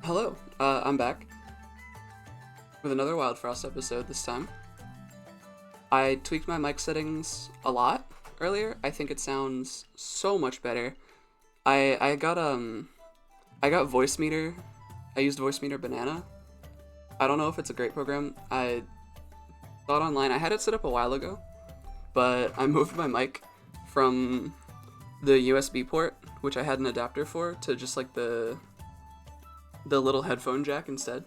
Hello, I'm back with another Wildfrost episode this time. I tweaked my mic settings a lot earlier. I think it sounds so much better. I got Voice Meter. I used Voice Meter Banana. I don't know if it's a great program. I thought online. I had it set up a while ago, but I moved my mic from the USB port, which I had an adapter for, to just like the little headphone jack instead,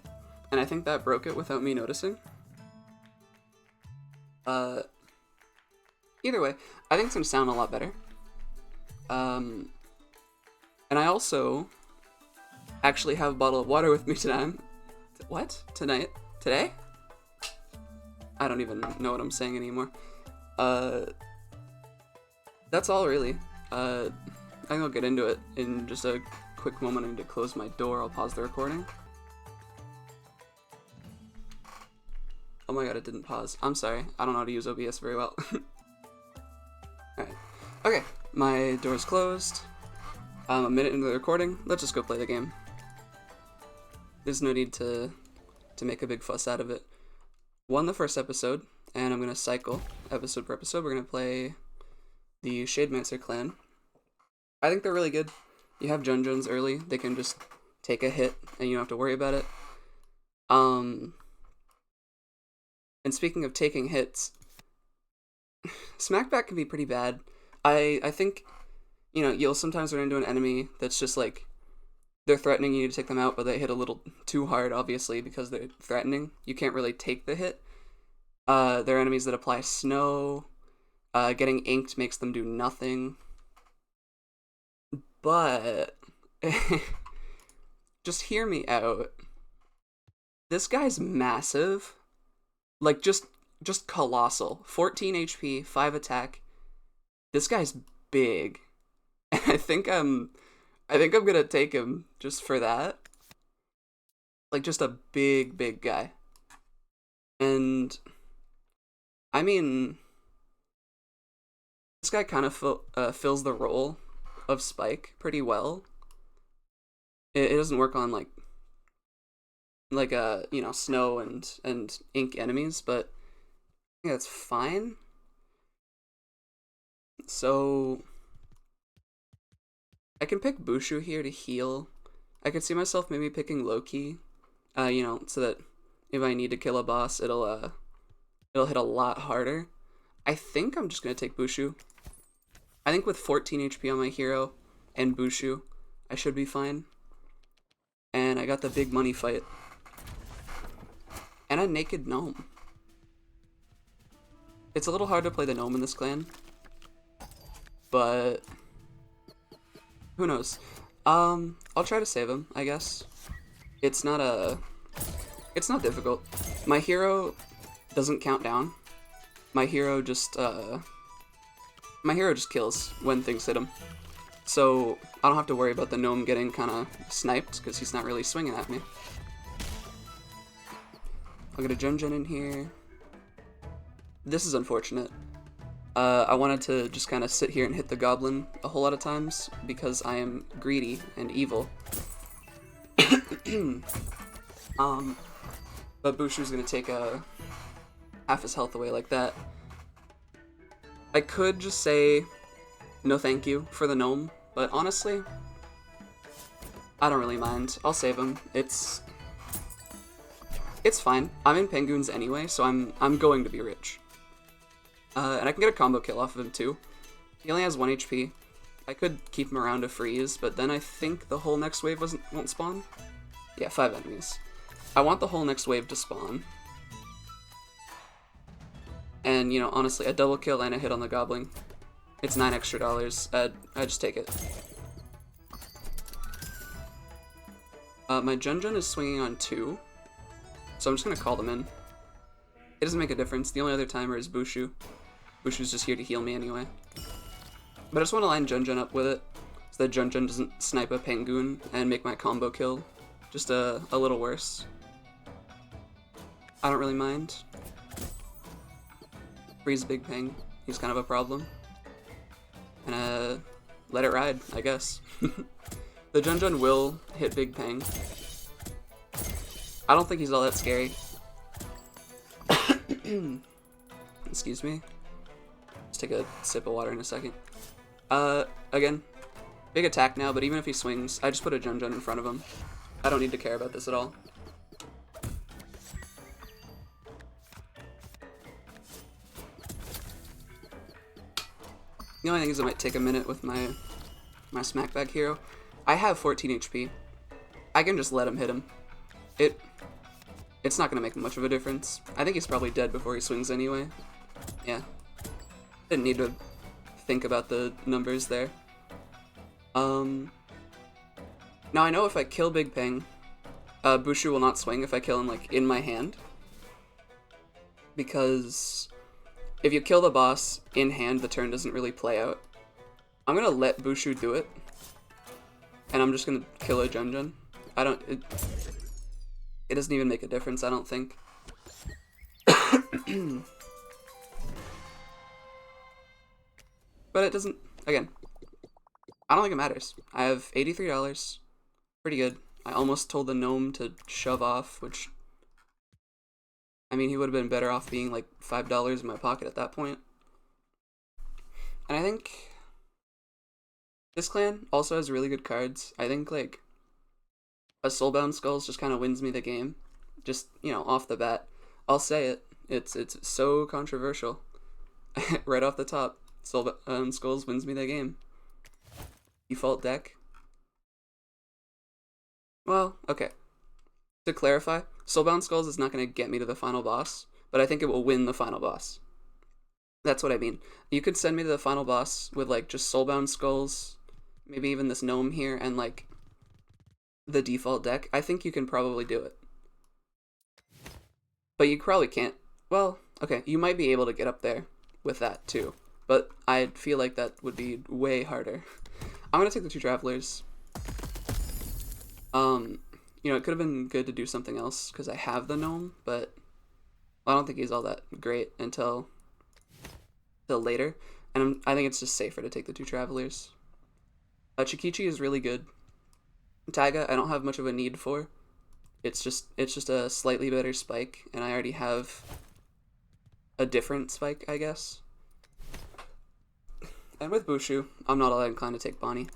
and I think that broke it without me noticing. Either way, I think it's gonna sound a lot better. And I also actually have a bottle of water with me tonight. What? Tonight? Today? I don't even know what I'm saying anymore. That's all really. I think I'll get into it in just a quick moment. I need to close my door. I'll pause the recording. Oh my god, it didn't pause. I'm sorry. I don't know how to use OBS very well. Alright. Okay, my door's closed. I'm a minute into the recording. Let's just go play the game. There's no need to make a big fuss out of it. Won the first episode, and I'm gonna cycle episode per episode. We're gonna play the Shademancer clan. I think they're really good. You have Junjuns early, they can just take a hit and you don't have to worry about it. And speaking of taking hits, Smackback can be pretty bad. I think, you'll sometimes run into an enemy that's just like, they're threatening you to take them out, but they hit a little too hard, obviously, because they're threatening. You can't really take the hit. There are enemies that apply snow. Getting inked makes them do nothing. But just hear me out. This guy's massive. Like just colossal. 14 HP, 5 attack. This guy's big. And I think I'm gonna take him just for that. Like just a big guy. And I mean, this guy kind of fills the role of Spike pretty well. It doesn't work on like snow and ink enemies, but yeah, it's fine. So I can pick Bushu here to heal. I could see myself maybe picking Loki, so that if I need to kill a boss, it'll hit a lot harder. I think I'm just gonna take Bushu. I think with 14 HP on my hero and Bushu, I should be fine. And I got the big money fight. And a naked gnome. It's a little hard to play the gnome in this clan, but who knows? I'll try to save him, I guess. It's not difficult. My hero doesn't count down. My hero just kills when things hit him. So I don't have to worry about the gnome getting kind of sniped because he's not really swinging at me. I'll get a Junjun in here. This is unfortunate. I wanted to just kind of sit here and hit the goblin a whole lot of times because I am greedy and evil. But Bushu's gonna take half his health away like that. I could just say no thank you for the gnome, but honestly, I don't really mind. I'll save him. It's fine. I'm in Penguins anyway, so I'm going to be rich. And I can get a combo kill off of him too. He only has 1 HP. I could keep him around to freeze, but then I think the whole next wave won't spawn. Yeah, 5 enemies. I want the whole next wave to spawn. And, honestly, a double kill and a hit on the goblin. It's $9 extra. I just take it. My Junjun is swinging on 2, so I'm just going to call them in. It doesn't make a difference. The only other timer is Bushu. Bushu's just here to heal me anyway. But I just want to line Junjun up with it, so that Junjun doesn't snipe a Penguin and make my combo kill just a little worse. I don't really mind. Freeze Big Peng. He's kind of a problem. And let it ride, I guess. The Junjun will hit Big Peng. I don't think he's all that scary. Excuse me. Let's take a sip of water in a second. Again, big attack now, but even if he swings, I just put a Jun Jun in front of him. I don't need to care about this at all. The only thing is it might take a minute with my smackback hero. I have 14 HP. I can just let him hit him. It's not going to make much of a difference. I think he's probably dead before he swings anyway. Yeah. Didn't need to think about the numbers there. Now I know if I kill Big Peng, Bushu will not swing if I kill him like in my hand. Because if you kill the boss in hand, the turn doesn't really play out. I'm gonna let Bushu do it. And I'm just gonna kill a Jun Jun. It doesn't even make a difference, I don't think. But it doesn't, again, I don't think it matters. I have $83. Pretty good. I almost told the gnome to shove off, which, I mean, he would have been better off being like $5 in my pocket at that point. And I think this clan also has really good cards. I think like a Soulbound Skulls just kind of wins me the game. Just, you know, off the bat. I'll say it. It's so controversial. Right off the top. Soulbound Skulls wins me the game. Default deck. Well, okay. To clarify, Soulbound Skulls is not going to get me to the final boss, but I think it will win the final boss. That's what I mean. You could send me to the final boss with like just Soulbound Skulls, maybe even this gnome here, and like the default deck. I think you can probably do it. But you probably can't. Well, okay, you might be able to get up there with that too, but I feel like that would be way harder. I'm gonna take the 2 travelers. You know, it could have been good to do something else because I have the gnome, but I don't think he's all that great until later. And I think it's just safer to take the 2 travelers. Chikichi is really good. Taiga, I don't have much of a need for. It's just a slightly better spike, and I already have a different spike, I guess. And with Bushu, I'm not all that inclined to take Bonnie.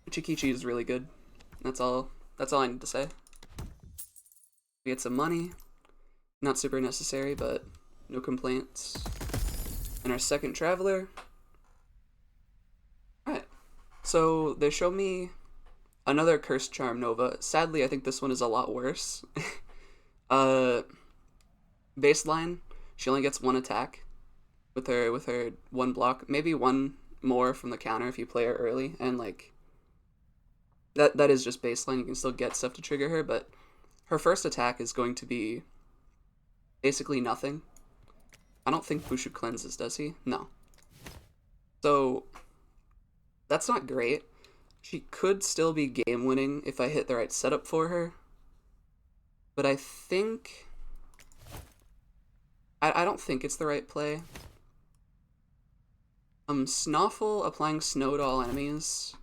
Chikichi is really good. That's all I need to say. We get some money. Not super necessary, but no complaints. And our second traveler. Alright. So they show me another Cursed Charm Nova. Sadly, I think this one is a lot worse. Baseline, she only gets 1 attack with her 1 block. Maybe 1 more from the counter if you play her early, and like that is just baseline. You can still get stuff to trigger her, but her first attack is going to be basically nothing. I don't think Bushu cleanses, does he? No. So that's not great. She could still be game winning if I hit the right setup for her. But I think I don't think it's the right play. Snoffle applying snow to all enemies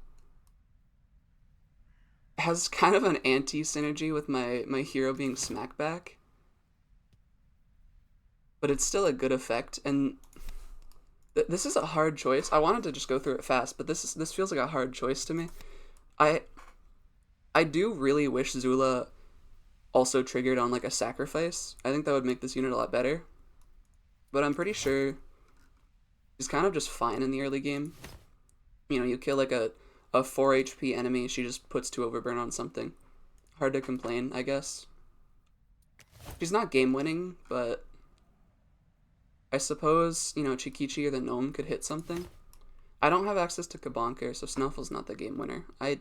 has kind of an anti-synergy with my hero being smackback. But it's still a good effect, and this is a hard choice. I wanted to just go through it fast, but this feels like a hard choice to me. I do really wish Zula also triggered on like a sacrifice. I think that would make this unit a lot better. But I'm pretty sure she's kind of just fine in the early game. You know, you kill like a 4 HP enemy, she just puts 2 overburn on something. Hard to complain, I guess. She's not game winning, but I suppose, you know, Chikichi or the gnome could hit something. I don't have access to Kabonker, so Snuffle's not the game winner. I'm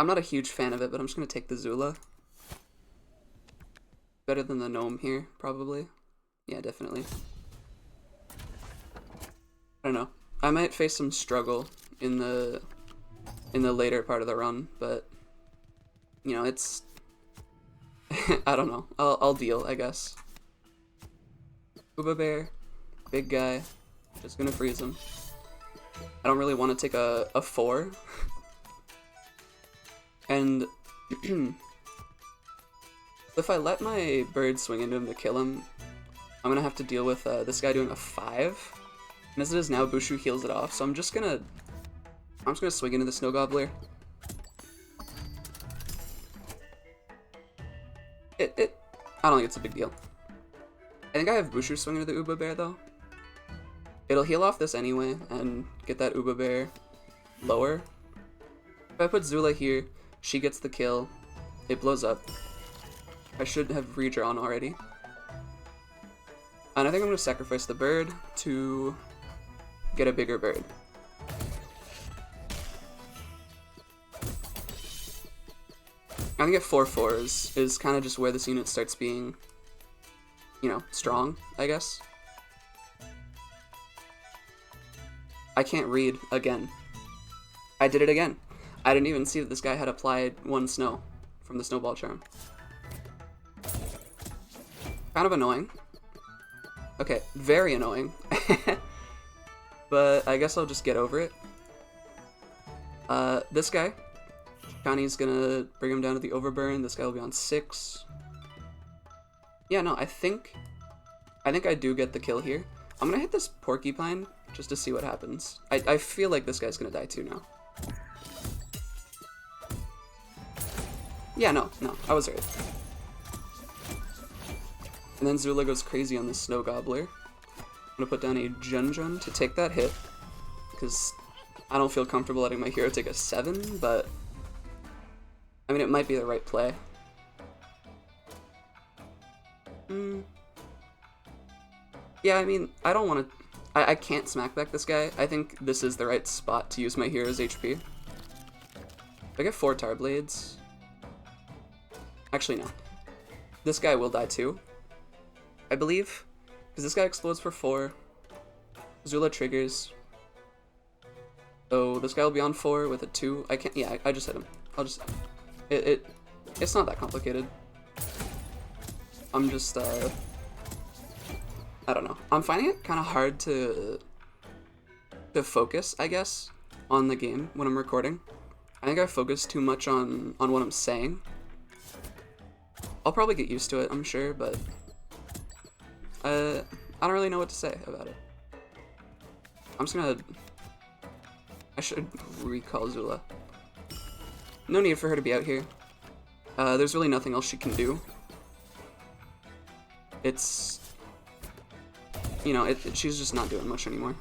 not a huge fan of it, but I'm just going to take the Zula. Better than the gnome here, probably. Yeah, definitely. I don't know. I might face some struggle in the later part of the run, but you know, it's I don't know. I'll deal, I guess. Booba Bear, big guy, just gonna freeze him. I don't really want to take a 4. And If I let my bird swing into him to kill him, I'm gonna have to deal with this guy doing a 5. And as it is now, Bushu heals it off, so I'm just gonna swing into the Snow Gobbler. I don't think it's a big deal. I think I have Bushu swing into the Uba Bear though. It'll heal off this anyway and get that Uba Bear lower. If I put Zula here, she gets the kill. It blows up. I should have redrawn already. And I think I'm going to sacrifice the bird to get a bigger bird. I think at 4/4 is kind of just where this unit starts being, you know, strong, I guess. I can't read again. I did it again. I didn't even see that this guy had applied 1 snow from the snowball charm. Kind of annoying. Okay, very annoying. But I guess I'll just get over it. This guy, Shikani's gonna bring him down to the overburn. This guy will be on 6. Yeah, no, I think I do get the kill here. I'm gonna hit this porcupine just to see what happens. I feel like this guy's gonna die too now. Yeah, no, I was right. And then Zula goes crazy on the Snow Gobbler. I'm gonna put down a Junjun to take that hit, because I don't feel comfortable letting my hero take a 7, but I mean, it might be the right play. Yeah, I mean, I don't want to... I can't smack back this guy. I think this is the right spot to use my hero's HP. If I get 4 Tar Blades... Actually, no. This guy will die too, I believe. Because this guy explodes for 4. Zula triggers. So this guy will be on 4 with a 2. I can't... Yeah, I just hit him. I'll just... It's not that complicated. I'm just, I don't know. I'm finding it kind of hard to focus, I guess, on the game when I'm recording. I think I focus too much on what I'm saying. I'll probably get used to it, I'm sure, but I don't really know what to say about it. I'm just gonna... I should recall Zula. No need for her to be out here. There's really nothing else she can do. It's... You know, she's just not doing much anymore.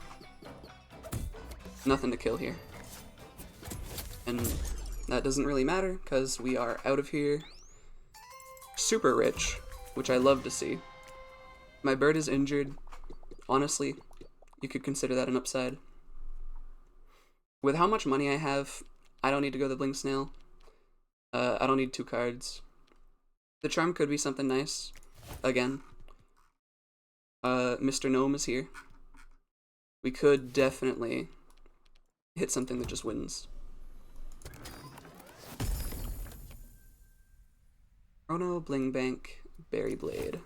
Nothing to kill here. And that doesn't really matter, because we are out of here super rich, which I love to see. My bird is injured. Honestly, you could consider that an upside. With how much money I have, I don't need to go the Blink Snail. I don't need 2 cards. The charm could be something nice. Again. Mr. Gnome is here. We could definitely hit something that just wins. Chrono, Bling Bank, Berry Blade.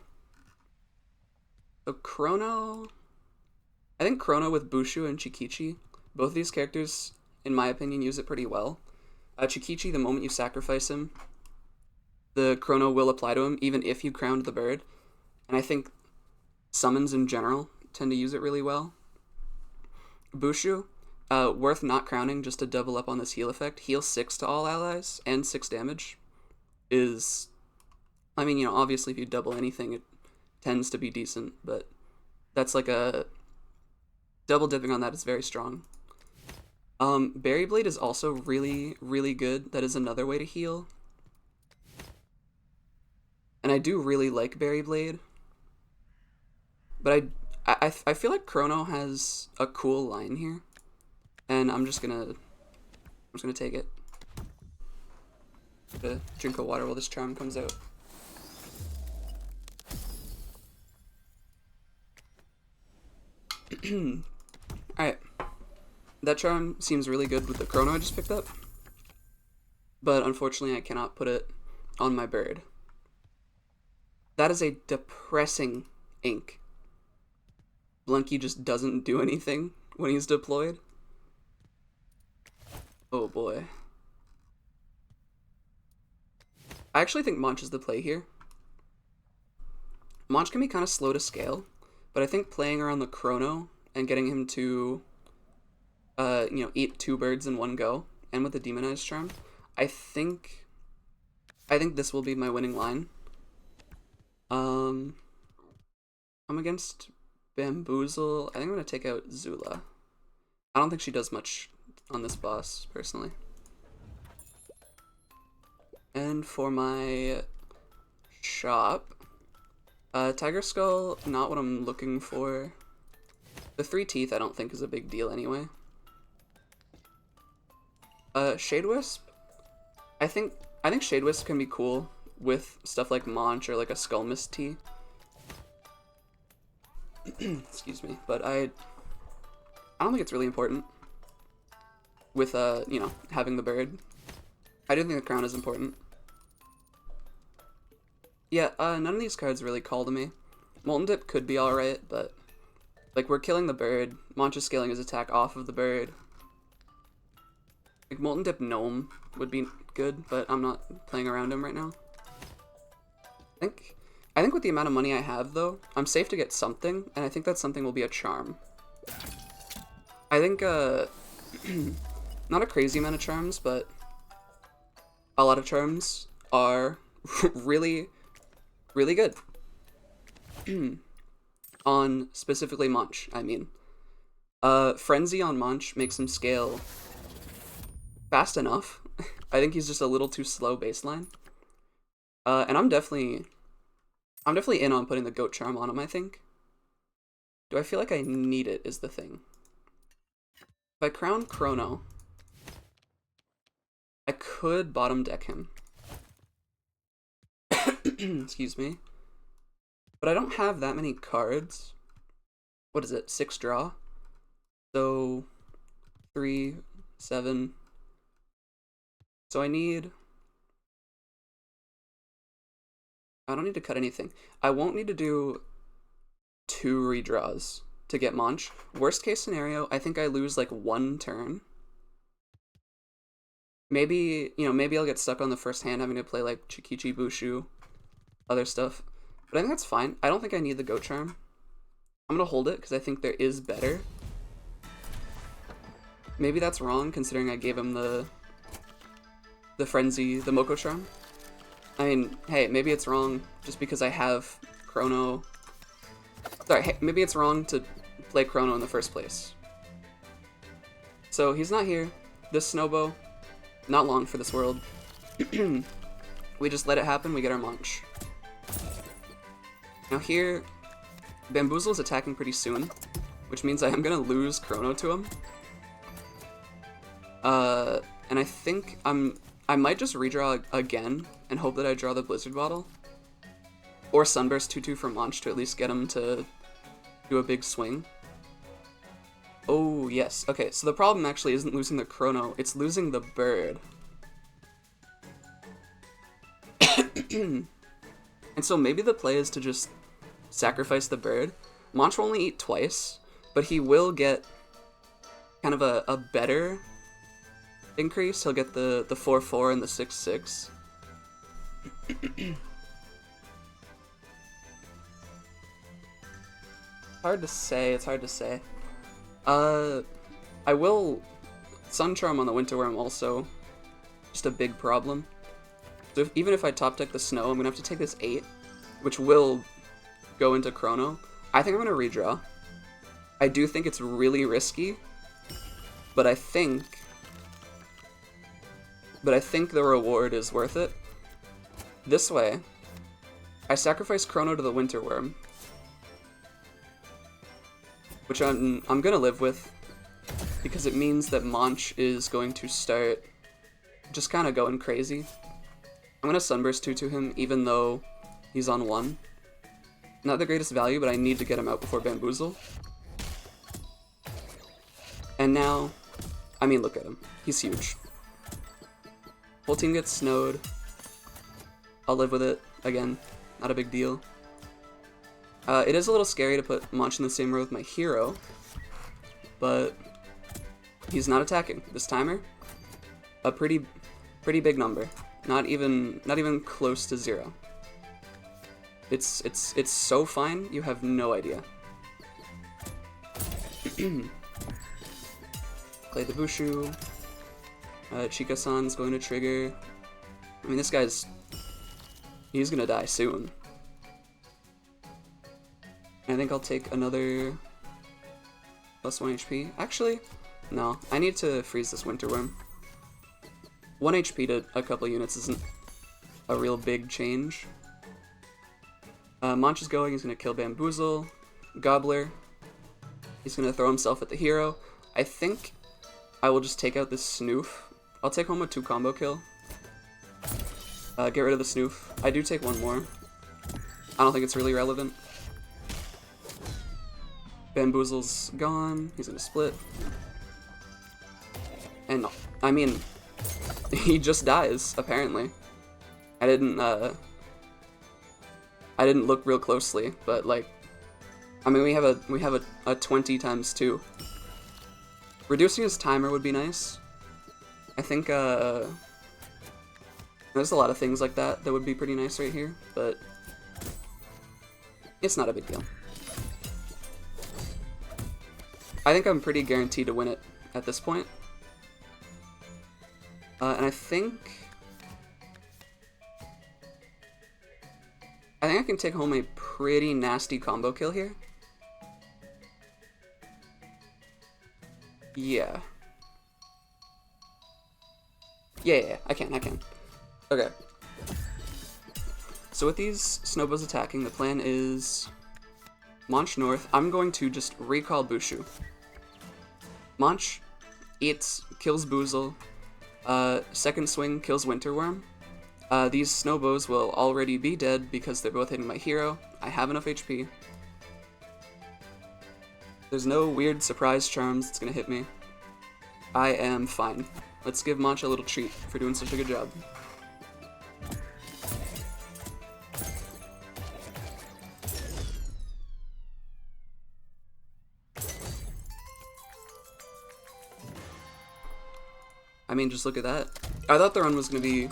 So Chrono... I think Chrono with Bushu and Chikichi, both of these characters, in my opinion, use it pretty well. Chikichi, the moment you sacrifice him, the Chrono will apply to him, even if you crowned the bird. And I think summons in general tend to use it really well. Bushu, worth not crowning just to double up on this heal effect. Heal 6 to all allies and 6 damage is... I mean, you know, obviously if you double anything, it tends to be decent, but that's like a... Double dipping on that is very strong. Berry Blade is also really, really good. That is another way to heal. And I do really like Berry Blade. But I feel like Chrono has a cool line here. And I'm just gonna take it. Drink of water while this charm comes out. Alright. That charm seems really good with the Chrono I just picked up. But unfortunately I cannot put it on my bird. That is a depressing ink. Blunky just doesn't do anything when he's deployed. Oh boy. I actually think Monch is the play here. Monch can be kind of slow to scale, but I think playing around the Chrono and getting him to, eat 2 birds in one go, and with the Demonized Charm, I think this will be my winning line. I'm against Bamboozle. I think I'm gonna take out Zula. I don't think she does much on this boss, personally. And for my shop, Tiger Skull, not what I'm looking for. The 3 teeth I don't think is a big deal anyway. Shade Wisp, I think Shade Wisp can be cool with stuff like Monch or like a Skull Mist tea. Excuse me, but I don't think it's really important with having the bird. I do think the crown is important. Yeah, none of these cards really call to me. Molten Dip could be alright, but like we're killing the bird. Monch is scaling his attack off of the bird. Like Molten Dip Gnome would be good, but I'm not playing around him right now. I think with the amount of money I have though, I'm safe to get something, and I think that something will be a charm. I think not a crazy amount of charms, but a lot of charms are really good. On specifically Monch, I mean. Frenzy on Monch makes him scale fast enough. I think he's just a little too slow baseline. And I'm definitely in on putting the Goat Charm on him, I think. Do I feel like I need it is the thing. If I crown Chrono, I could bottom deck him. Excuse me. But I don't have that many cards. What is it? 6 draw? So 3, 7. So I don't need to cut anything. I won't need to do 2 redraws to get Monch. Worst case scenario, I think I lose like 1 turn. Maybe I'll get stuck on the first hand having to play like Chikichi Bushu, other stuff. But I think that's fine. I don't think I need the Goat Charm. I'm gonna hold it because I think there is better. Maybe that's wrong considering I gave him the Frenzy, the Moko Charm. I mean, hey, maybe it's wrong just because I have Chrono. Sorry, hey, maybe it's wrong to play Chrono in the first place. So he's not here. This Snowbow, not long for this world. We just let it happen, we get our Monch. Now here, Bamboozle is attacking pretty soon, which means I am gonna lose Chrono to him. And I think I might just redraw again and hope that I draw the Blizzard Bottle. Or Sunburst 2/2 from Monch to at least get him to do a big swing. Oh, yes. Okay, so the problem actually isn't losing the Chrono, it's losing the bird. And so maybe the play is to just sacrifice the bird. Monch will only eat twice, but he will get kind of a better increase. He'll get the 4/4 and the 6/6. Hard to say, it's hard to say. I will Sun Charm on the Winter Worm also. Just a big problem. So even if I top deck the Snow, I'm gonna have to take this 8, which will go into Chrono. I think I'm gonna redraw. I do think it's really risky, but I think the reward is worth it. This way, I sacrifice Chrono to the Winter Worm, which I'm gonna live with, because it means that Monch is going to start just kind of going crazy. I'm gonna Sunburst 2 to him, even though he's on 1. Not the greatest value, but I need to get him out before Bamboozle. And now, I mean, look at him. He's huge. Whole team gets snowed. I'll live with it. Again, not a big deal. It is a little scary to put Monch in the same row with my hero, but he's not attacking. This timer, a pretty big number. Not even close to 0. It's so fine, you have no idea. Play the Bushu. Chika-san's going to trigger. I mean, this guy's... he's gonna die soon. I think I'll take another plus 1 HP. Actually, no. I need to freeze this Winter Worm. 1 HP to a couple units isn't a real big change. Monch is going. He's going to kill Bamboozle. Gobbler. He's going to throw himself at the hero. I think I will just take out this Snoof. I'll take home a 2 combo kill. Get rid of the Snoof. I do take one more. I don't think it's really relevant. Bamboozle's gone. He's going to split. And, I mean, he just dies, apparently. I didn't look real closely, but, like, I mean, we have a 20 times 2. Reducing his timer would be nice. I think, there's a lot of things like that that would be pretty nice right here, but it's not a big deal. I think I'm pretty guaranteed to win it at this point. And I think I can take home a pretty nasty combo kill here. Yeah. Yeah, I can. Okay. So with these Snowbows attacking, the plan is Monch North. I'm going to just recall Bushu. Monch eats, kills Boozle. Second swing kills Winterworm. These Snowbows will already be dead because they're both hitting my hero. I have enough HP. There's no weird surprise charms that's gonna hit me. I am fine. Let's give Monch a little treat for doing such a good job. I mean, just look at that. I thought the run was going to be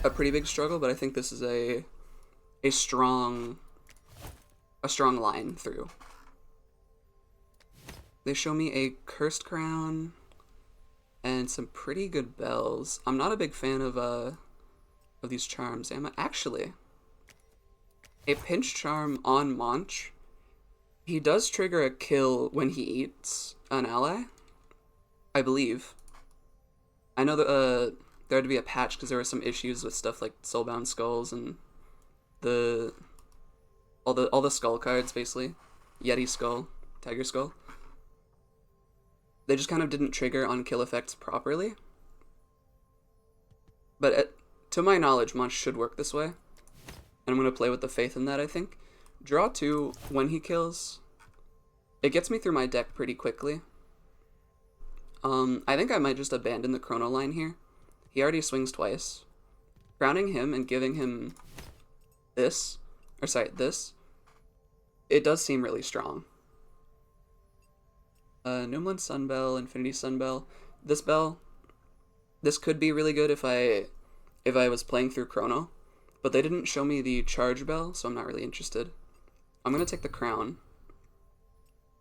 a pretty big struggle, but I think this is a strong line through. They show me a Cursed Crown and some pretty good bells. I'm not a big fan of these charms, am I? Actually, a Pinch Charm on Monch. He does trigger a kill when he eats an ally, I believe. I know that there had to be a patch because there were some issues with stuff like Soulbound Skulls and all the skull cards, basically. Yeti Skull, Tiger Skull. They just kind of didn't trigger on kill effects properly. But to my knowledge, Monch should work this way. And I'm going to play with the faith in that, I think. Draw 2 when he kills. It gets me through my deck pretty quickly. I think I might just abandon the Chrono line here. He already swings twice. Crowning him and giving him this, it does seem really strong. Noomlin Sunbell, Infinity Sunbell. This could be really good if I was playing through Chrono, but they didn't show me the Charge Bell, so I'm not really interested. I'm gonna take the Crown.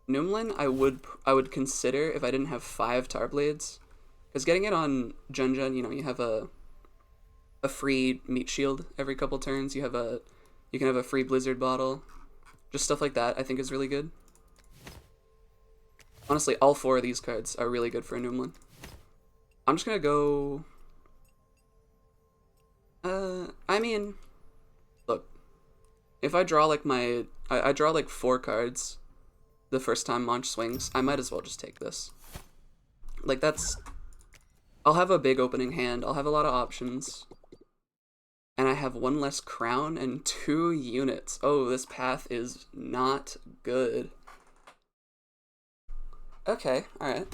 Noomlin, I would consider if I didn't have 5 Tar Blades, because getting it on Junjun, you know, you have a free meat shield every couple turns. You can have a free Blizzard bottle, just stuff like that. I think is really good. Honestly, all 4 of these cards are really good for a Noomlin. I'm just gonna go. I mean, look, if I draw like I draw like 4 cards the first time Monch swings, I might as well just take this. Like, I'll have a big opening hand, I'll have a lot of options, and I have 1 less crown and 2 units. Oh, this path is not good. Okay, alright.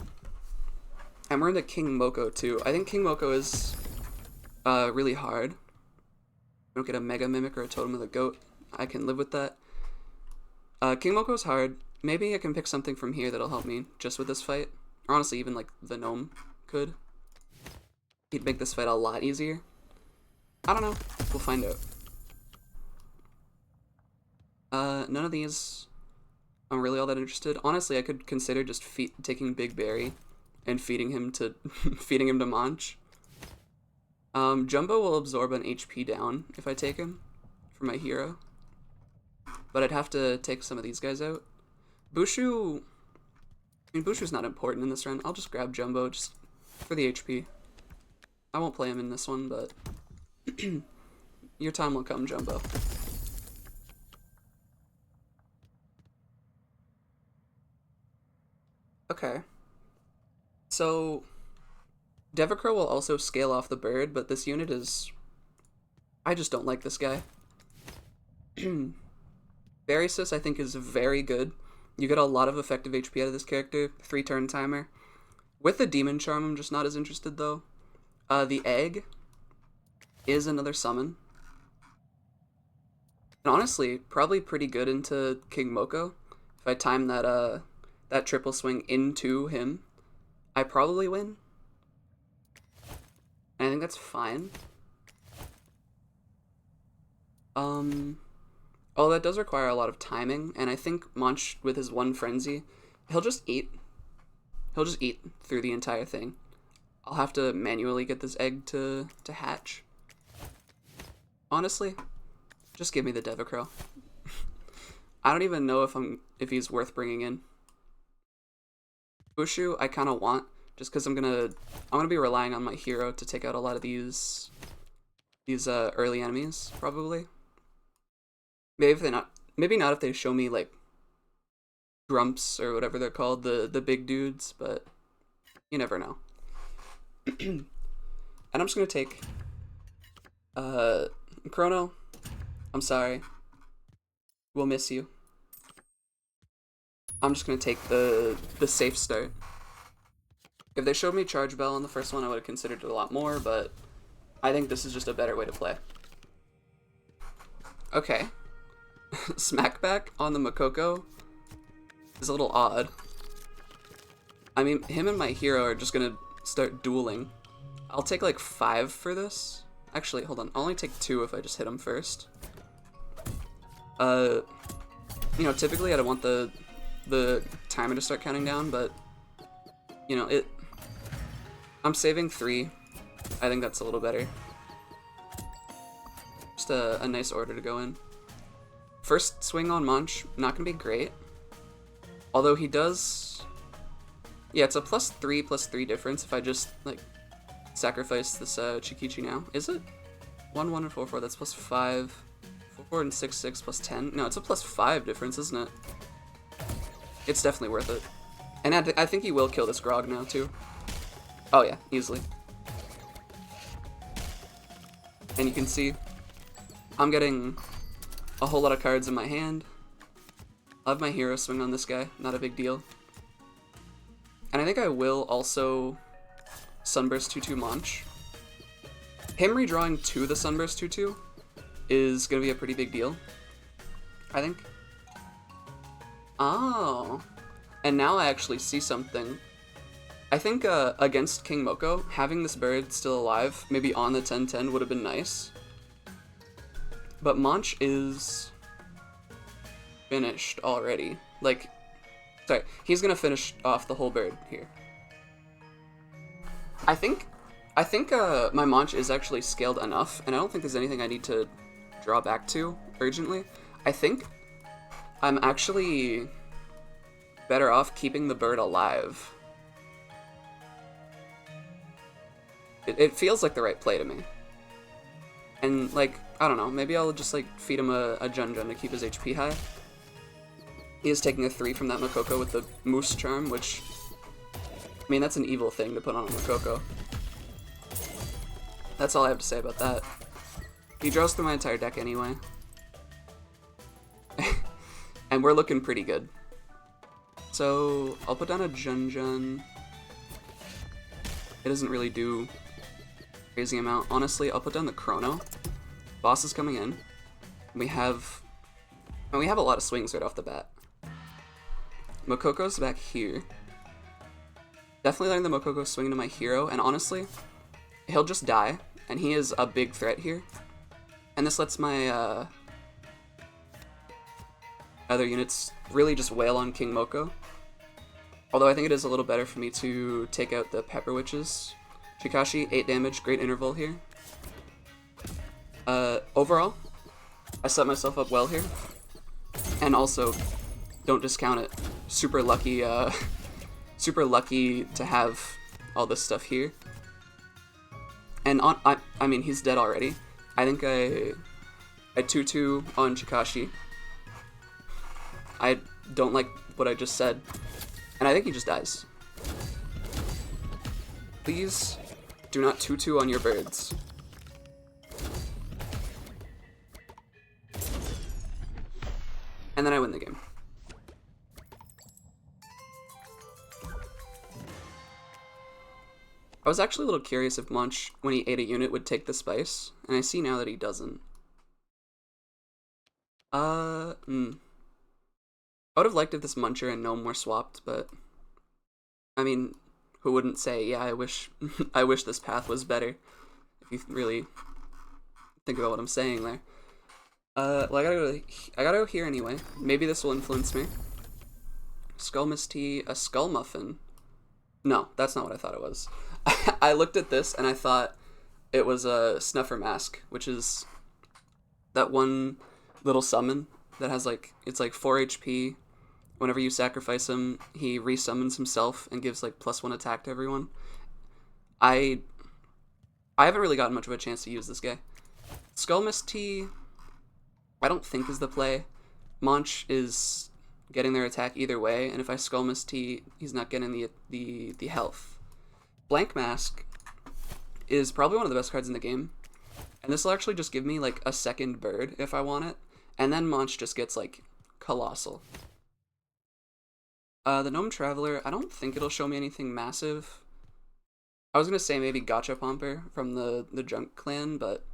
And we're into King Moko too. I think King Moko is really hard. I don't get a Mega Mimic or a Totem of the Goat. I can live with that. King Moko's hard. Maybe I can pick something from here that'll help me just with this fight. Or honestly, even like the Gnome could. He'd make this fight a lot easier. I don't know. We'll find out. None of these I'm really all that interested. Honestly, I could consider just taking Big Berry and feeding him to feeding him to Monch. Jumbo will absorb an HP down if I take him for my hero. But I'd have to take some of these guys out. Bushu... I mean, Bushu's not important in this run. I'll just grab Jumbo just for the HP. I won't play him in this one, but... your time will come, Jumbo. Okay. So... Devacro will also scale off the bird, but this unit is... I just don't like this guy. Barrysys, I think, is very good. You get a lot of effective HP out of this character. 3-turn timer. With the Demon Charm, I'm just not as interested, though. The Egg is another summon. And honestly, probably pretty good into King Moko. If I time that, that triple swing into him, I probably win. And I think that's fine. Oh, that does require a lot of timing, and I think Monch, with his one frenzy, he'll just eat. He'll just eat through the entire thing. I'll have to manually get this egg to hatch. Honestly, just give me the Devacro. I don't even know if he's worth bringing in. Bushu, I kind of want, just because I'm gonna be relying on my hero to take out a lot of these early enemies, probably. Maybe not if they show me like Grumps or whatever they're called, the big dudes, but you never know. And I'm just gonna take Chrono. I'm sorry. We'll miss you. I'm just gonna take the safe start. If they showed me Charge Bell on the first one, I would have considered it a lot more, but I think this is just a better way to play. Okay. Smackback on the Makoko is a little odd. I mean, him and my hero are just gonna start dueling. I'll take like 5 for this. Actually, hold on. I'll only take 2 if I just hit him first. You know, typically I don't want the timer to start counting down, but you know, I'm saving 3. I think that's a little better. Just a nice order to go in. First swing on Monch, not gonna be great. Although he does... Yeah, it's a +3/+3 difference if I just, like, sacrifice this Chikichi now. Is it? 1, 1, and 4, 4, that's +5. 4, 4, and 6, 6, +10. No, it's a +5 difference, isn't it? It's definitely worth it. And I think he will kill this Grog now, too. Oh yeah, easily. And you can see, I'm getting a whole lot of cards in my hand. I'll have my hero swing on this guy, not a big deal. And I think I will also Sunburst 2/2 Monch. Him redrawing to the Sunburst 2/2 is going to be a pretty big deal, I think. Oh. And now I actually see something. I think against King Moko, having this bird still alive, maybe on the 10-10, would have been nice. But Monch is finished already. Like, sorry, he's gonna finish off the whole bird here. I think my Monch is actually scaled enough, and I don't think there's anything I need to draw back to urgently. I think I'm actually better off keeping the bird alive. It feels like the right play to me. And, like, I don't know, maybe I'll just, like, feed him a Jun Jun to keep his HP high. He is taking a 3 from that Makoko with the Moose Charm, which, I mean, that's an evil thing to put on a Makoko. That's all I have to say about that. He draws through my entire deck anyway. And we're looking pretty good. So, I'll put down a Jun Jun. It doesn't really do crazy amount. Honestly, I'll put down the Chrono. Boss is coming in. We have a lot of swings right off the bat. Mokoko's back here. Definitely letting the Mokoko swing into my hero, and honestly, he'll just die, and he is a big threat here. And this lets my other units really just wail on King Moko. Although I think it is a little better for me to take out the Pepper Witches. Chikashi, 8 damage, great interval here. Overall, I set myself up well here. And also, don't discount it. Super lucky to have all this stuff here. And I mean, he's dead already. I think I 2-2 on Chikashi. I don't like what I just said. And I think he just dies. Please do not 2-2 on your birds. And then I win the game. I was actually a little curious if Munch, when he ate a unit, would take the spice, and I see now that he doesn't. I would have liked if this Muncher and Gnome were swapped, but I mean, who wouldn't say, yeah, I wish I wish this path was better, if you really think about what I'm saying there. Well, I gotta go here anyway. Maybe this will influence me. Skull Mist Tea, a Skull Muffin. No, that's not what I thought it was. I looked at this and I thought it was a Snuffer Mask, which is that one little summon that has like, it's like 4 HP. Whenever you sacrifice him, he resummons himself and gives like +1 attack to everyone. I haven't really gotten much of a chance to use this guy. Skull Mist Tea, I don't think is the play. Monch is getting their attack either way, and if I Skull Mist Tea, he's not getting the health. Blank Mask is probably one of the best cards in the game, and this will actually just give me like a second bird if I want it, and then Monch just gets like colossal. The Gnome Traveler, I don't think it'll show me anything massive. I was gonna say maybe Gachapomper from the Junk clan, but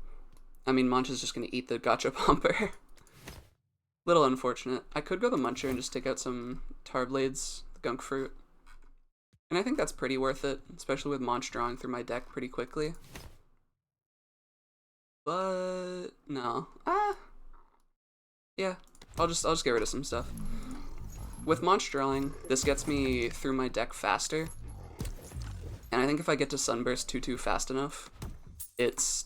I mean Monch is just gonna eat the Gachapomper. Little unfortunate. I could go the Muncher and just take out some Tarblades, the Gunk Fruit. And I think that's pretty worth it, especially with Monch drawing through my deck pretty quickly. But no. Yeah, I'll just get rid of some stuff. With Monch drawing, this gets me through my deck faster. And I think if I get to Sunburst 2-2 fast enough, it's,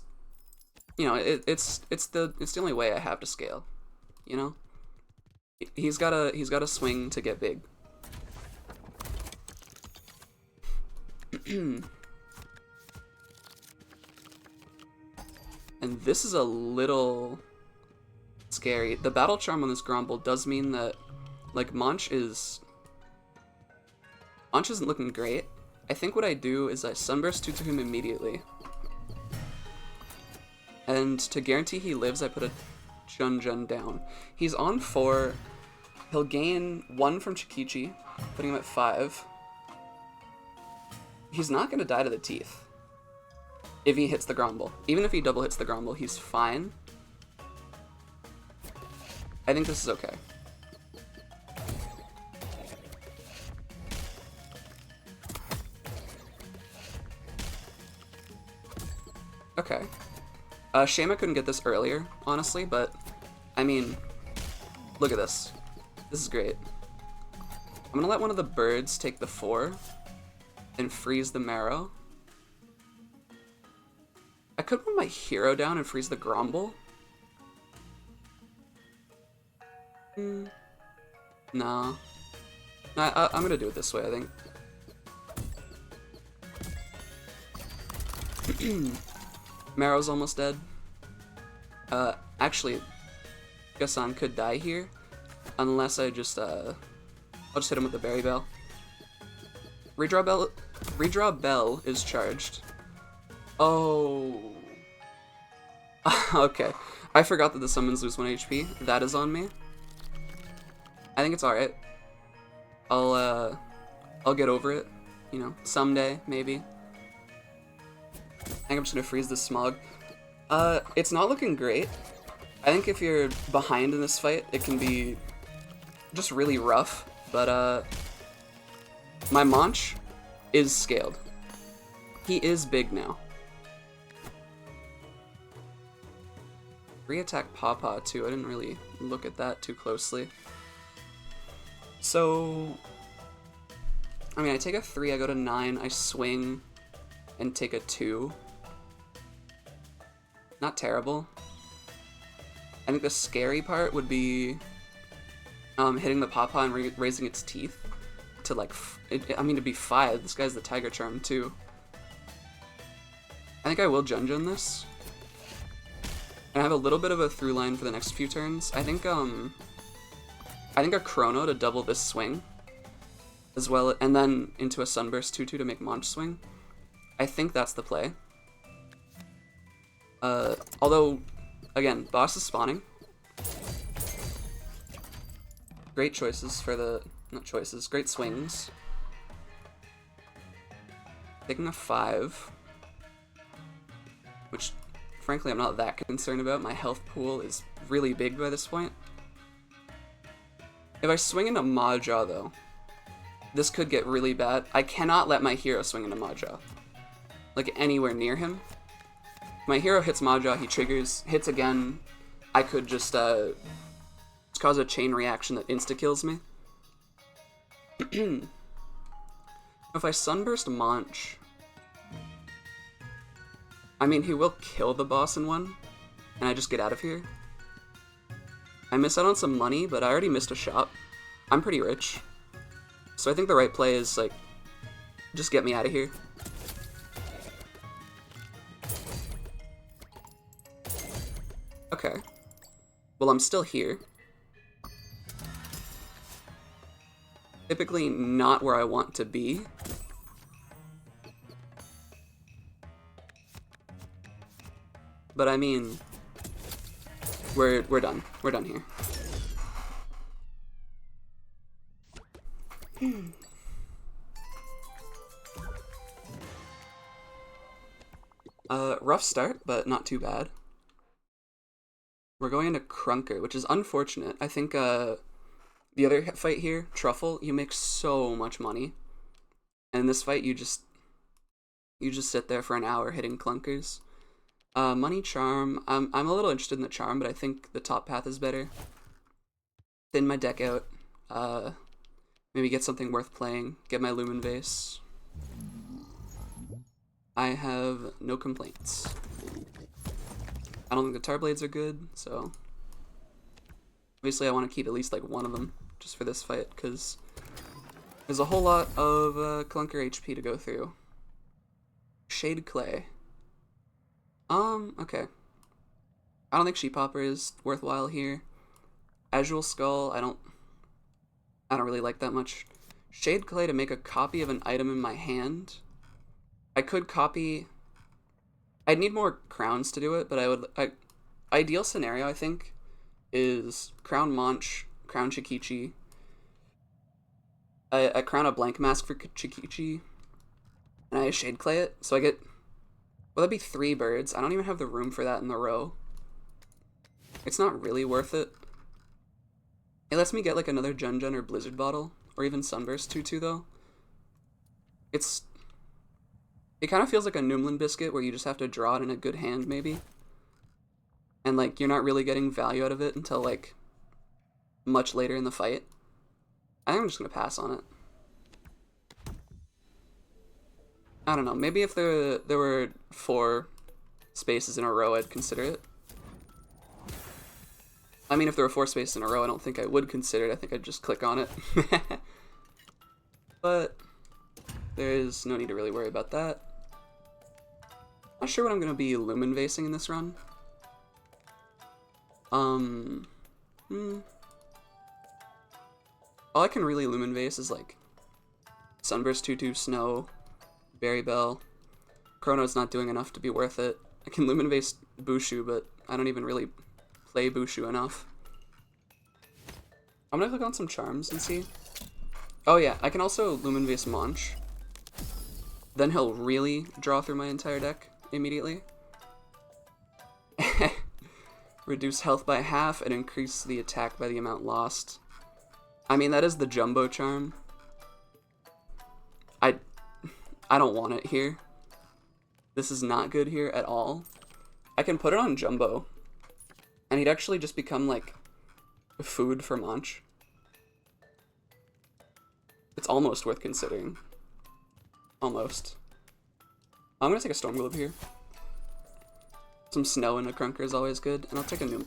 you know, it's the only way I have to scale, you know? He's got a swing to get big. And this is a little scary. The Battle Charm on this Grumble does mean that, like, Monch isn't looking great. I think what I do is I Sunburst 2 to him immediately. And to guarantee he lives, I put a Jun down. He's on 4. He'll gain 1 from Chikichi, putting him at 5. He's not going to die to the teeth if he hits the Grumble. Even if he double hits the Grumble, he's fine. I think this is okay. Okay. Shayma couldn't get this earlier, honestly, but, I mean, look at this. This is great. I'm gonna let one of the birds take the 4 and freeze the Marrow. I could put my hero down and freeze the Grumble. No. I'm gonna do it this way, I think. Marrow's almost dead. Actually, Gasan could die here, unless I just, I'll just hit him with the Berry Bell. Redraw Bell is charged. Oh. Okay. I forgot that the summons lose 1 HP. That is on me. I think it's alright. I'll get over it, you know, someday, maybe. I think I'm just gonna freeze this Smog. It's not looking great. I think if you're behind in this fight, it can be just really rough, but, my Monch is scaled. He is big now. Re-attack Pawpaw, too. I didn't really look at that too closely. So, I mean, I take a 3, I go to 9, I swing, and take a 2. Not terrible. I think the scary part would be hitting the Pawpaw and raising its teeth to like, to be 5. This guy's the Tiger Charm too. I think I will Jun this. And I have a little bit of a through line for the next few turns. I think a Chrono to double this swing, as well, and then into a Sunburst 2/2 to make Monch swing. I think that's the play. Although, again, boss is spawning. Great choices for the, not choices, great swings. Taking a 5, which, frankly, I'm not that concerned about. My health pool is really big by this point. If I swing into Maja, though, this could get really bad. I cannot let my hero swing into Maja. Like, anywhere near him. My hero hits Maja, he triggers, hits again. I could just cause a chain reaction that insta-kills me. If I Sunburst Monch, I mean, he will kill the boss in one, and I just get out of here. I miss out on some money, but I already missed a shop. I'm pretty rich. So I think the right play is, like, just get me out of here. Okay. Well, I'm still here. Typically not where I want to be. But I mean, we're done. We're done here. Rough start, but not too bad. We're going into Crunker, which is unfortunate. I think the other fight here, Truffle, you make so much money. And in this fight, you just sit there for an hour hitting clunkers. Money Charm. I'm a little interested in the Charm, but I think the top path is better. Thin my deck out. Maybe get something worth playing. Get my Lumen Vase. I have no complaints. I don't think the Tar Blades are good, so obviously I want to keep at least like one of them just for this fight, because there's a whole lot of clunker HP to go through. Shade Clay. Okay. I don't think Sheep Hopper is worthwhile here. Azul Skull, I don't really like that much. Shade Clay to make a copy of an item in my hand. I could copy. I'd need more crowns to do it, but ideal scenario, I think, is Crown Monch, Crown Chikichi. I crown a blank mask for Chikichi, and I Shade Clay it, so I get, well, that'd be 3 birds. I don't even have the room for that in the row. It's not really worth it. It lets me get like another Jun Jun or Blizzard Bottle, or even Sunburst 2/2 though. It kind of feels like a Numlin Biscuit where you just have to draw it in a good hand, maybe. And, like, you're not really getting value out of it until, like, much later in the fight. I think I'm just going to pass on it. I don't know. Maybe if there were 4 spaces in a row, I'd consider it. I mean, if there were 4 spaces in a row, I don't think I would consider it. I think I'd just click on it. But there's no need to really worry about that. Not sure what I'm going to be Lumen Vasing in this run. All I can really Lumen Vase is like Sunburst 2/2 Snow, Berry Bell. Chrono's not doing enough to be worth it. I can Lumen Vase Bushu, but I don't even really play Bushu enough. I'm gonna click on some charms and see. Oh yeah, I can also Lumen Vase Monch. Then he'll really draw through my entire deck immediately. Reduce health by half and increase the attack by the amount lost. I mean, that is the Jumbo Charm. I don't want it here. This is not good here at all. I can put it on Jumbo, and he'd actually just become like food for Monch. It's almost worth considering. Almost. I'm gonna take a Storm Globe here. Some snow in a Crunker is always good, and I'll take a new,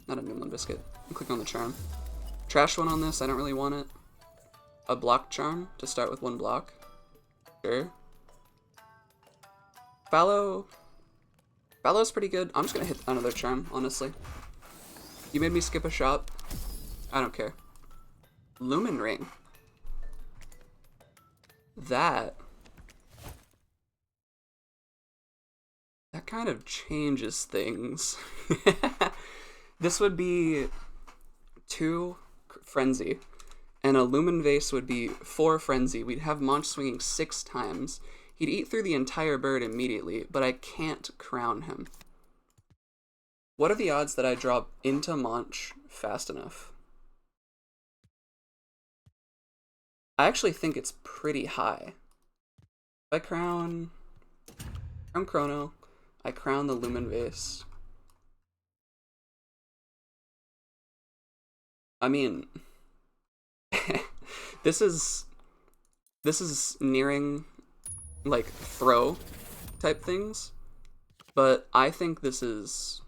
not a Newland Biscuit. I'll click on the Charm. Trash one on this, I don't really want it. A block Charm to start with 1 block. Sure. Fallow's pretty good. I'm just gonna hit another Charm, honestly. You made me skip a shot. I don't care. Lumen Ring. That kind of changes things. This would be 2 Frenzy, and a Lumen Vase would be 4 Frenzy. We'd have Monch swinging 6 times. He'd eat through the entire bird immediately, but I can't crown him. What are the odds that I drop into Monch fast enough? I actually think it's pretty high. If I crown Chrono, I crown the Lumen Vase. I mean, this is nearing like throw type things, but I think this is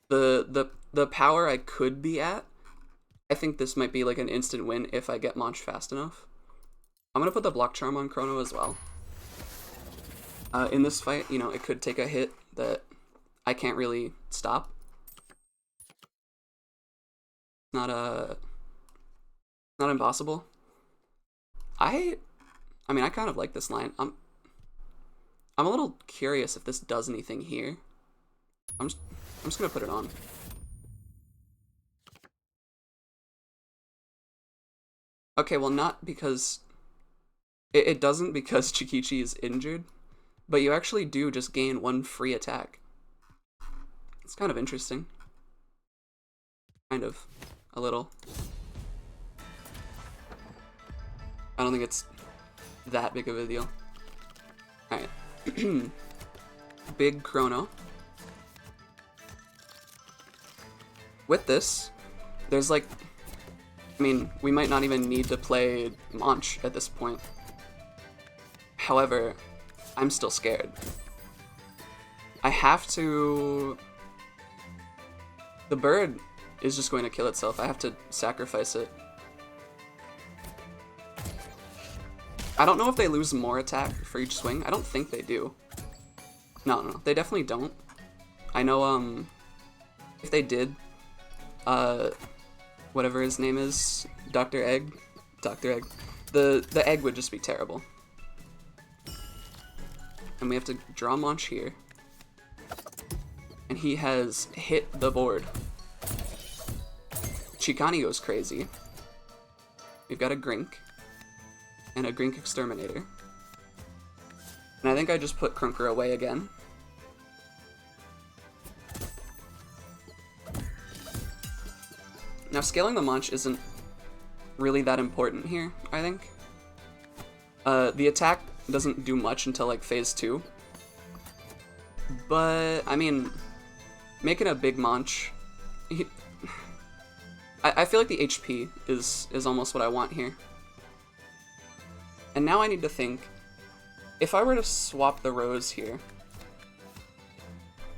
the power I could be at. I think this might be like an instant win if I get Monch fast enough. I'm gonna put the Block Charm on Chrono as well. In this fight, you know, it could take a hit that I can't really stop. Not impossible. I mean, I kind of like this line. I'm a little curious if this does anything here. I'm just gonna put it on. Okay, well, not because it doesn't because Chikichi is injured, but you actually do just gain 1 free attack. It's kind of interesting. Kind of. A little. I don't think it's that big of a deal. Alright. Big Chrono. With this, there's like, I mean, we might not even need to play Monch at this point. However, I'm still scared. I have to... The bird is just going to kill itself. I have to sacrifice it. I don't know if they lose more attack for each swing. I don't think they do. No, they definitely don't. I know, if they did, whatever his name is, Dr. Egg, the egg would just be terrible. And we have to draw Monch here. And he has hit the board. Chikani goes crazy. We've got a Grink. And a Grink Exterminator. And I think I just put Crunker away again. Now scaling the Monch isn't really that important here, I think. The attack doesn't do much until like phase 2. But, I mean, making a big Monch... I feel like the HP is almost what I want here. And now I need to think, if I were to swap the rows here,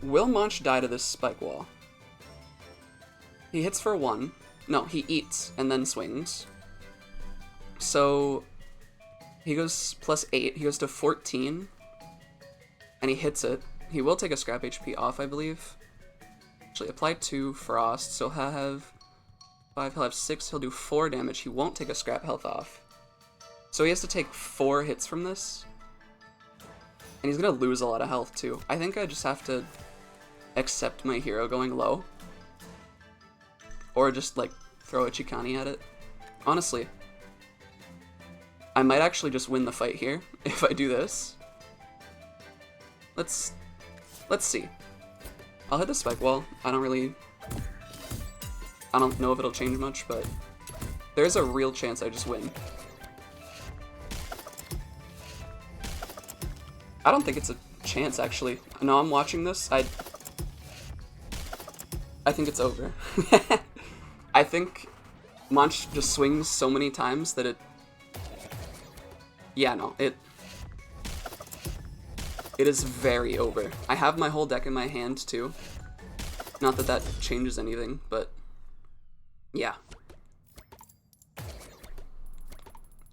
will Monch die to this spike wall? He hits for 1. No, he eats and then swings. So he goes plus 8. He goes to 14. And he hits it. He will take a scrap HP off, I believe. Actually, apply 2 frost, so he'll have 5, he'll have 6, he'll do 4 damage. He won't take a scrap health off. So he has to take 4 hits from this. And he's gonna lose a lot of health too. I think I just have to accept my hero going low. Or just like throw a Chikani at it. Honestly, I might actually just win the fight here if I do this. Let's see. I'll hit the spike wall. I don't know if it'll change much, but there's a real chance I just win. I don't think it's a chance, actually. No, I'm watching this. I think it's over. I think Munch just swings so many times that it... Yeah, no, it is very over. I have my whole deck in my hand, too. Not that that changes anything, but... Yeah.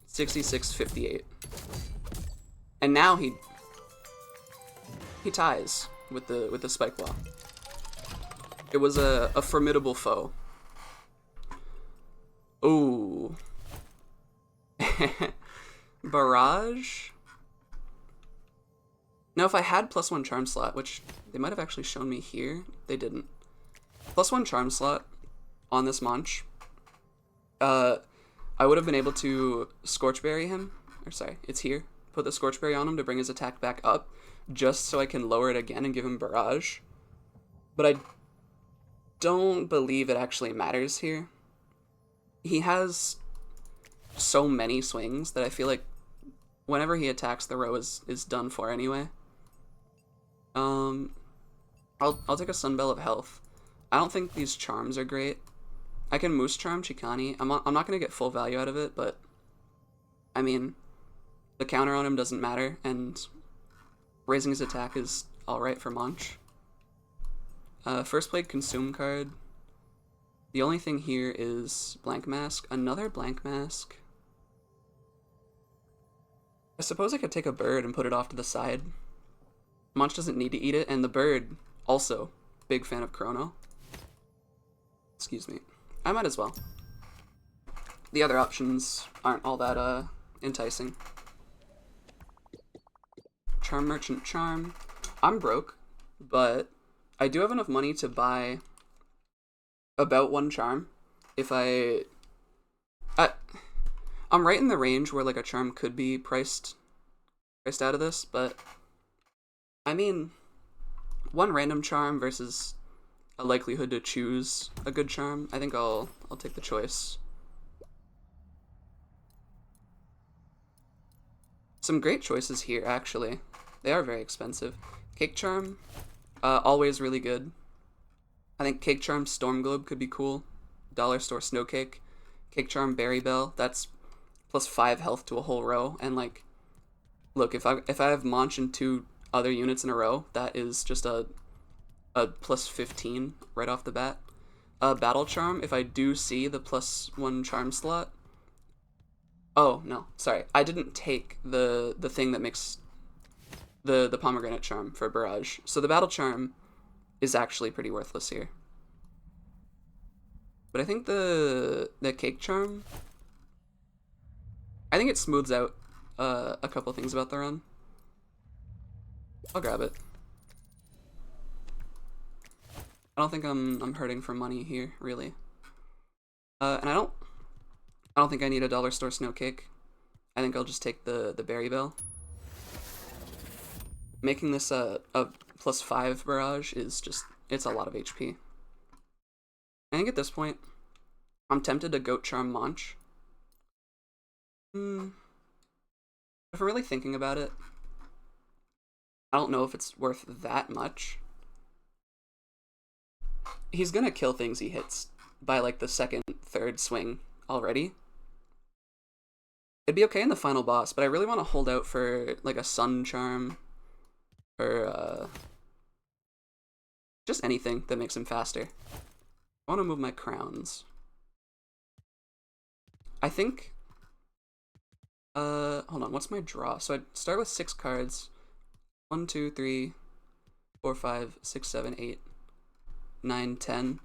66-58. And now he ties with the Spike Wall. It was a formidable foe. Ooh. Barrage? Now if I had +1 charm slot, which they might have actually shown me here, they didn't. +1 charm slot on this Munch, I would have been able to Scorchberry him, or sorry, it's here. Put the Scorchberry on him to bring his attack back up, just so I can lower it again and give him Barrage. But I don't believe it actually matters here. He has so many swings that I feel like whenever he attacks, the row is done for anyway. I'll take a Sunbell of Health. I don't think these charms are great. I can Moose Charm Chikani. I'm not gonna get full value out of it, but I mean, the counter on him doesn't matter, and raising his attack is alright for Munch. First played Consume card. The only thing here is Blank Mask. Another Blank Mask. I suppose I could take a bird and put it off to the side. Munch doesn't need to eat it, and the bird, also, big fan of Chrono. Excuse me. I might as well. The other options aren't all that, enticing. Charm Merchant Charm. I'm broke, but I do have enough money to buy about 1 charm. If I'm right in the range where like a charm could be priced out of this, but I mean, 1 random charm versus a likelihood to choose a good charm. I think I'll take the choice. Some great choices here, actually. They are very expensive. Cake Charm, always really good. I think Cake Charm Storm Globe could be cool. Dollar Store Snow Cake. Cake Charm Berry Bell, that's +5 health to a whole row. And like, look, if I have Munch and 2 other units in a row, that is just a +15 right off the bat. Battle Charm, if I do see the +1 charm slot. Oh, no, sorry. I didn't take the thing that makes the Pomegranate Charm for Barrage. So the Battle Charm is actually pretty worthless here. But I think the Cake Charm, I think it smooths out a couple things about the run. I'll grab it. I don't think I'm hurting for money here, really. And I don't think I need a Dollar Store Snow Cake. I think I'll just take the Berry Bell. Making this a +5 barrage is just, it's a lot of HP. I think at this point, I'm tempted to Goat Charm Munch. If I'm really thinking about it, I don't know if it's worth that much. He's gonna kill things he hits by like the 2nd, 3rd swing already. It'd be okay in the final boss, but I really want to hold out for like a Sun Charm or just anything that makes him faster. I want to move my crowns. I think hold on, what's my draw? So I'd start with 6 cards. 1, 2, 3, 4, 5, 6, 7, 8, 9, 10.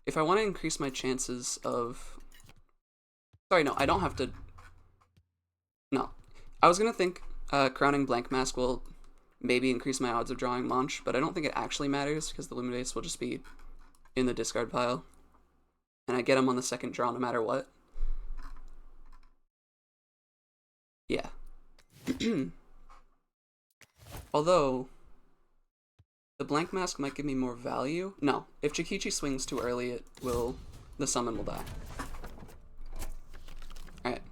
If I want to increase my chances of... Sorry, no, I don't have to... No. I was going to think crowning Blank Mask will maybe increase my odds of drawing Munch, but I don't think it actually matters because the Luminates will just be in the discard pile. And I get them on the 2nd draw no matter what. Yeah. Although, the Blank Mask might give me more value. No, if Chikichi swings too early, the summon will die. Alright.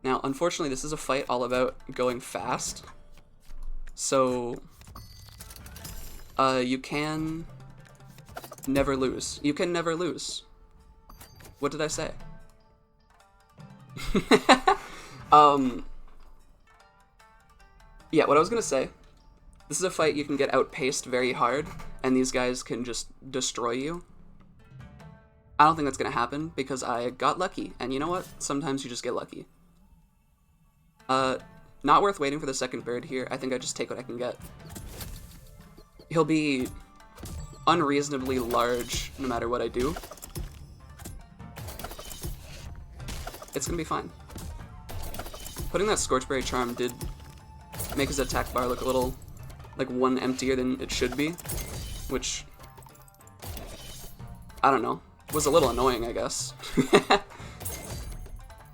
Now, unfortunately, this is a fight all about going fast. So, you can never lose. You can never lose. What did I say? Yeah, what I was gonna say, this is a fight you can get outpaced very hard, and these guys can just destroy you. I don't think that's gonna happen, because I got lucky, and you know what? Sometimes you just get lucky. Not worth waiting for the second bird here. I think I just take what I can get. He'll be unreasonably large no matter what I do. It's gonna be fine. Putting that Scorchberry Charm did make his attack bar look a little, like, one emptier than it should be, which, I don't know, was a little annoying, I guess.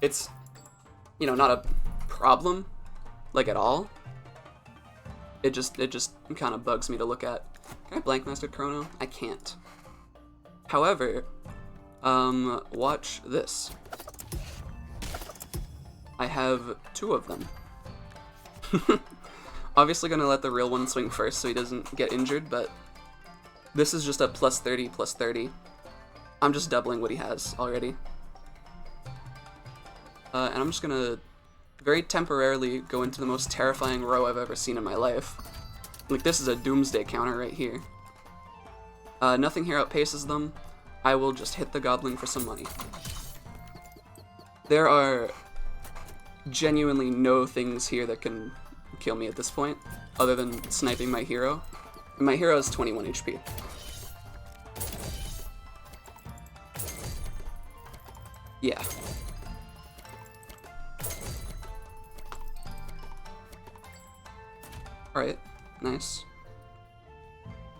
It's, you know, not a problem, like, at all. It just kind of bugs me to look at. Can I Blank Master Chrono? I can't. However, watch this. I have 2 of them. Obviously gonna let the real one swing first so he doesn't get injured, but this is just a plus 30, plus 30. I'm just doubling what he has already. And I'm just gonna very temporarily go into the most terrifying row I've ever seen in my life. Like, this is a doomsday counter right here. Nothing here outpaces them. I will just hit the goblin for some money. There are genuinely no things here that can kill me at this point, other than sniping my hero. And my hero is 21 HP. Yeah. Alright, nice.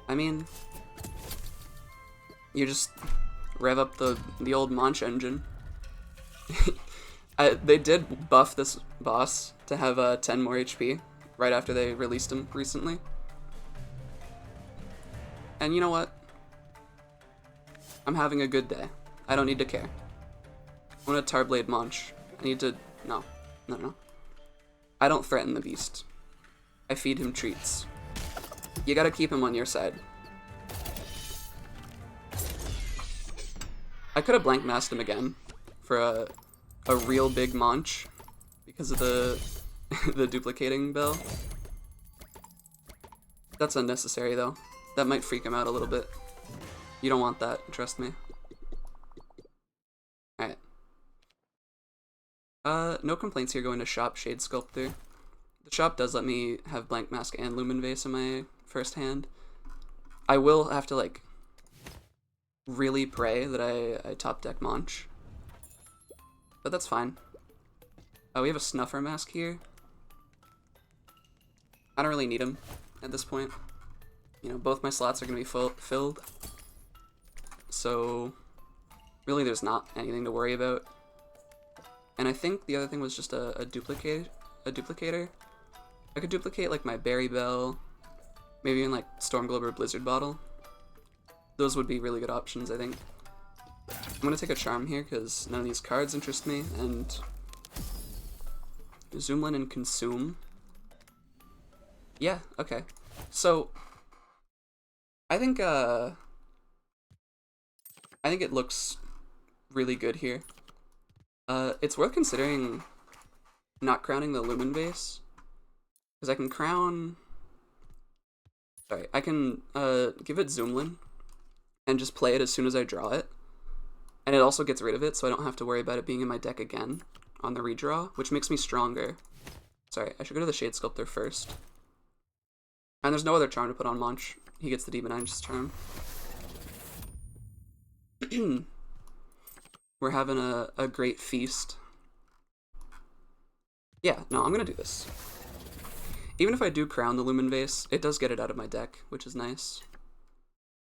I mean, you just rev up the old Munch engine. They did buff this boss to have 10 more HP right after they released him recently. And you know what? I'm having a good day. I don't need to care. I want a Tarblade Munch. I need to... No. I don't threaten the beast. I feed him treats. You gotta keep him on your side. I could have Blank Masked him again for a real big Munch because of the the duplicating bell. That's unnecessary though. That might freak him out a little bit. You don't want that, trust me. Alright. No complaints here going to shop Shade Sculptor. The shop does let me have Blank Mask and Lumen Vase in my first hand. I will have to, like, really pray that I top deck Munch. But that's fine. Oh, we have a Snuffer Mask here. I don't really need him at this point. You know, both my slots are going to be filled. So, really there's not anything to worry about. And I think the other thing was just a duplicator. I could duplicate, like, my Berry Bell, maybe even, like, Storm Globe or Blizzard Bottle. Those would be really good options, I think. I'm gonna take a Charm here, because none of these cards interest me, and Zoomlin and Consume. Yeah, okay. So, I think it looks really good here. It's worth considering not crowning the Lumen Vase. Because I can crown... Sorry, I can give it Zoomlin and just play it as soon as I draw it. And it also gets rid of it, so I don't have to worry about it being in my deck again on the redraw, which makes me stronger. Sorry, I should go to the Shade Sculptor first. And there's no other charm to put on Munch. He gets the Demonize charm. We're having a great feast. Yeah, no, I'm gonna do this. Even if I do crown the Lumen Vase, it does get it out of my deck, which is nice.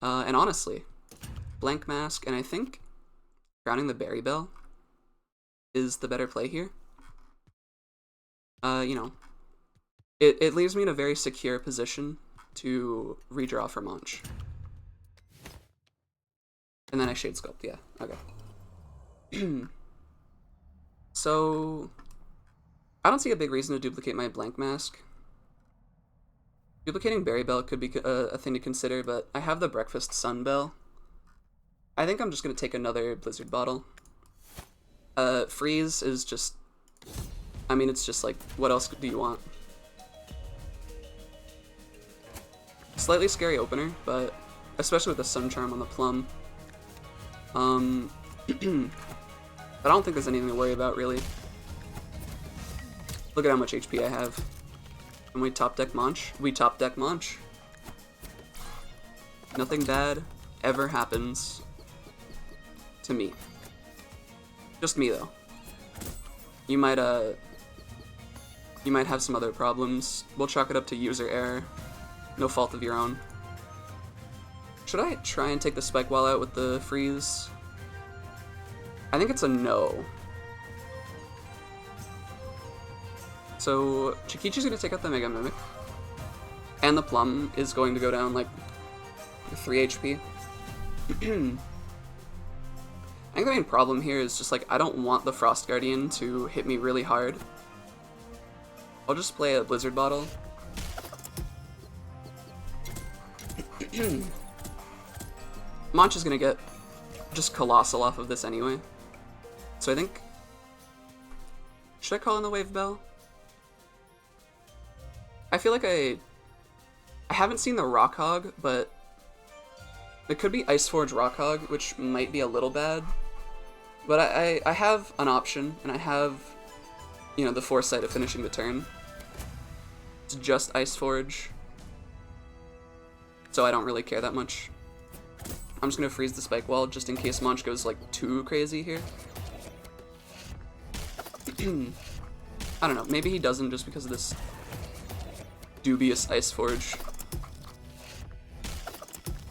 And honestly, Blank Mask, and I think crowning the Berry Bell is the better play here. You know, it leaves me in a very secure position to redraw for Munch. And then I Shade Sculpt, yeah, okay. So, I don't see a big reason to duplicate my Blank Mask. Duplicating Berry Bell could be a thing to consider, but I have the Breakfast Sun Bell. I think I'm just going to take another Blizzard Bottle Freeze is just, I mean, it's just like, what else do you want? Slightly scary opener, but especially with the Sun Charm on the Plum. But I don't think there's anything to worry about, really. Look at how much HP I have. And we top deck Munch. We top deck Munch. Nothing bad ever happens to me. Just me, though. You might have some other problems. We'll chalk it up to user error. No fault of your own. Should I try and take the Spike Wall out with the Freeze? I think it's a no. So, Chikichi's gonna take out the Mega Mimic. And the Plum is going to go down, like, 3 HP. I think the main problem here is just, like, I don't want the Frost Guardian to hit me really hard. I'll just play a Blizzard Bottle. Manch is gonna get just Colossal off of this anyway. So I think... Should I call in the Wave Bell? I feel like I haven't seen the Rock Hog, but it could be Ice Forge Rock Hog, which might be a little bad. But I have an option, and I have, you know, the foresight of finishing the turn. It's just Ice Forge, so I don't really care that much. I'm just gonna freeze the Spike Wall just in case Munch goes like too crazy here. I don't know, maybe he doesn't just because of this dubious Ice Forge.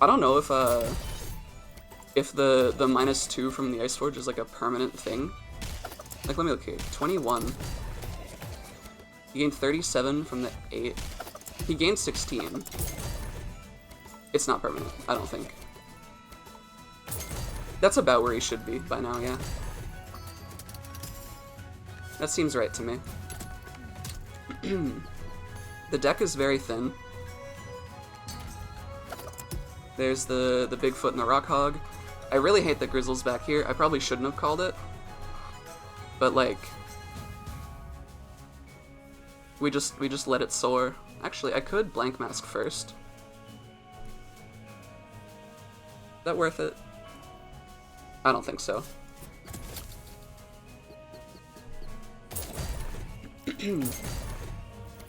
I don't know if the -2 from the Ice Forge is like a permanent thing. Like, let me look here. 21. He gained 37 from the 8. He gained 16. It's not permanent, I don't think. That's about where he should be by now, yeah. That seems right to me. The deck is very thin. There's the Bigfoot and the Rock Hog. I really hate that Grizzle's back here. I probably shouldn't have called it. But like, we just let it soar. Actually, I could Blank Mask first. Is that worth it? I don't think so.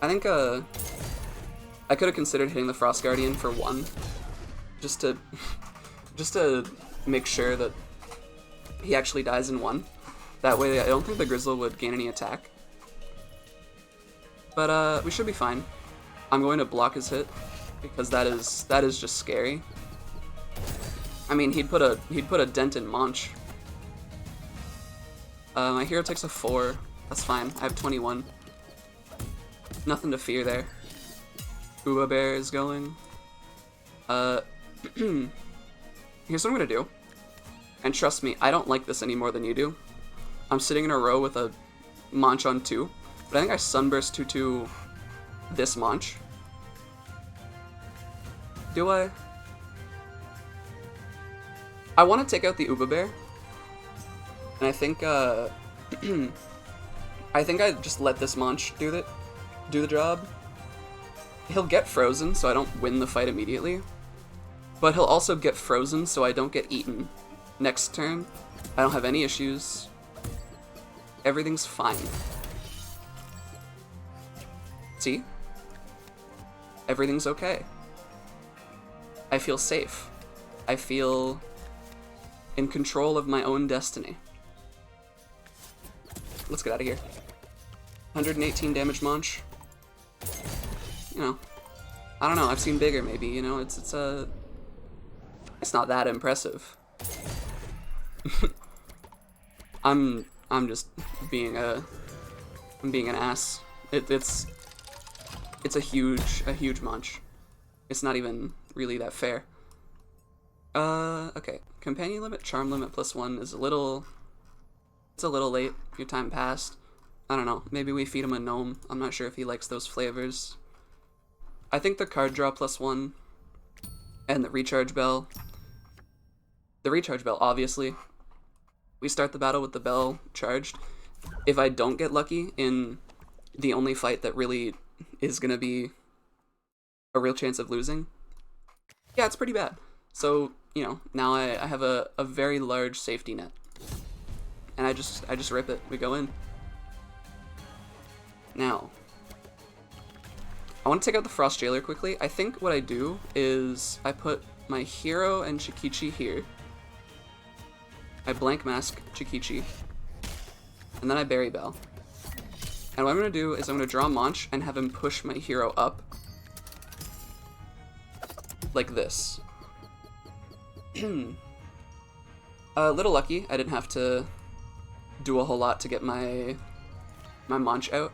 I think I could have considered hitting the Frost Guardian for 1, just to make sure that he actually dies in 1. That way, I don't think the Grizzle would gain any attack. But we should be fine. I'm going to block his hit because that is just scary. I mean, he'd put a dent in Munch. My hero takes a 4. That's fine. I have 21. Nothing to fear there. Uba Bear is going. Here's what I'm gonna do. And trust me, I don't like this any more than you do. I'm sitting in a row with a Munch on 2, but I think I Sunburst 2-2 this Munch. Do I? I want to take out the Uba Bear, and I think I just let this Munch do the job. He'll get frozen, so I don't win the fight immediately, but he'll also get frozen, so I don't get eaten next turn. I don't have any issues. Everything's fine. See? Everything's okay. I feel safe. I feel in control of my own destiny. Let's get out of here. 118 damage Munch. You know, I don't know, I've seen bigger maybe, you know, it's not that impressive. I'm just being an ass. It's a huge Munch. It's not even really that fair. Okay. Companion limit, charm limit +1 is a little late. Your time passed. I don't know. Maybe we feed him a gnome. I'm not sure if he likes those flavors. I think the card draw +1 and the recharge bell. The recharge bell, obviously. we start the battle with the bell charged. If I don't get lucky in the only fight that really is gonna be a real chance of losing, yeah, it's pretty bad. So, you know, now I have a very large safety net. And I just rip it. We go in. Now, I want to take out the Frost Jailer quickly. I think what I do is I put my hero and Chikichi here. I blank mask Chikichi. And then I Berry Bell. And what I'm going to do is I'm going to draw Monch and have him push my hero up. Like this. A little lucky. I didn't have to do a whole lot to get my Monch out.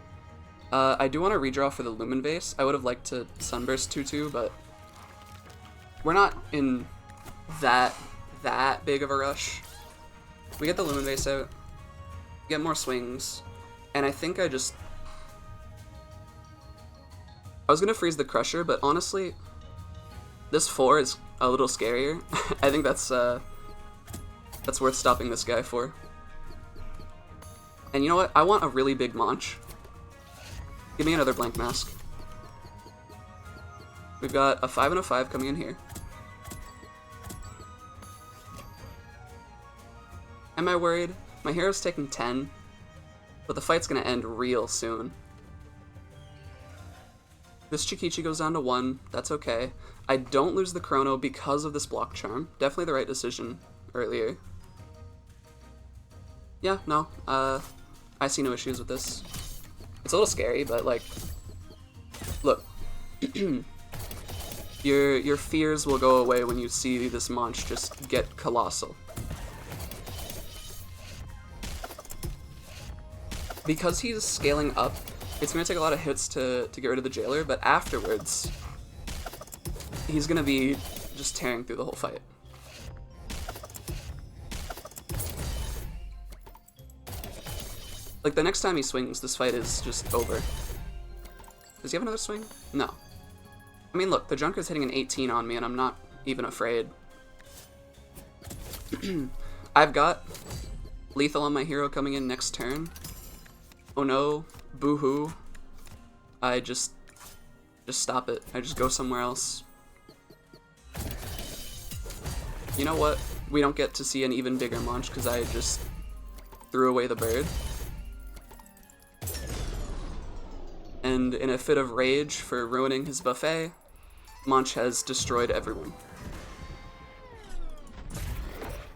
I do want to redraw for the Lumen Vase. I would have liked to Sunburst 2-2, but we're not in that big of a rush. We get the Lumen Vase out, get more swings, and I think I was gonna freeze the Crusher, but honestly, this 4 is a little scarier. I think that's worth stopping this guy for. And you know what? I want a really big Monch. Give me another blank mask. We've got a 5 and a 5 coming in here. Am I worried? My hero's taking 10, but the fight's gonna end real soon. This Chikichi goes down to 1, that's okay. I don't lose the Chrono because of this Block Charm. Definitely the right decision earlier. Yeah, no, I see no issues with this. It's a little scary, but like, look, your fears will go away when you see this Monch just get colossal. Because he's scaling up, it's going to take a lot of hits to get rid of the Jailer, but afterwards, he's going to be just tearing through the whole fight. Like, the next time he swings, this fight is just over. Does he have another swing? No. I mean, look, the Junker's hitting an 18 on me, and I'm not even afraid. I've got lethal on my hero coming in next turn. Oh no, boo-hoo. I just stop it. I just go somewhere else. You know what? We don't get to see an even bigger Monch because I just threw away the bird. And in a fit of rage for ruining his buffet, Monch has destroyed everyone.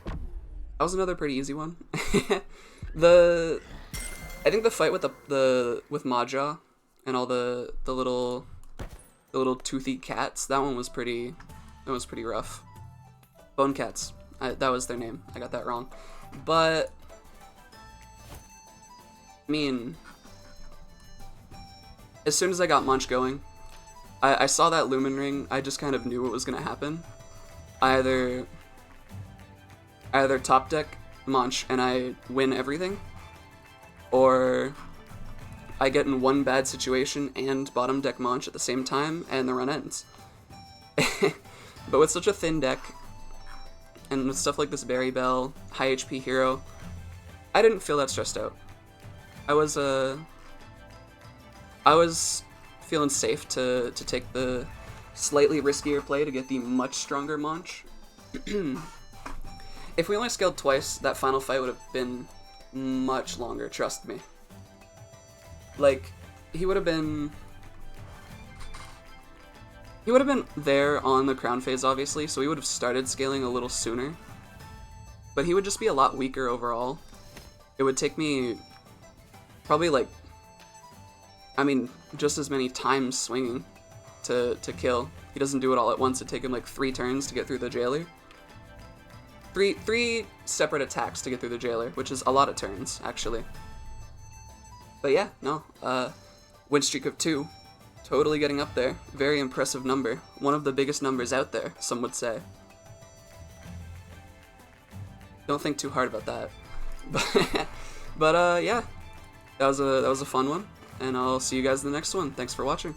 That was another pretty easy one. I think the fight with with Maja and all the little toothy cats, that one was pretty rough. Bone Cats. That was their name. I got that wrong. But I mean, as soon as I got Monch going, I saw that Lumen Ring, I just kind of knew what was gonna happen. I either top deck Monch and I win everything, or I get in one bad situation and bottom deck Monch at the same time, and the run ends. But with such a thin deck, and with stuff like this Berry Bell, high HP hero, I didn't feel that stressed out. I was feeling safe to take the slightly riskier play to get the much stronger Monch. If we only scaled twice, that final fight would have been much longer, trust me. Like, he would have been there on the crown phase, obviously, so he would have started scaling a little sooner. But he would just be a lot weaker overall. It would take me probably, like, I mean, just as many times swinging to kill. He doesn't do it all at once. It'd take him like 3 turns to get through the Jailer. Three separate attacks to get through the Jailer, which is a lot of turns, actually. But yeah, no, win streak of 2. Totally getting up there. Very impressive number. One of the biggest numbers out there, some would say. Don't think too hard about that. But yeah, that was a fun one, and I'll see you guys in the next one. Thanks for watching.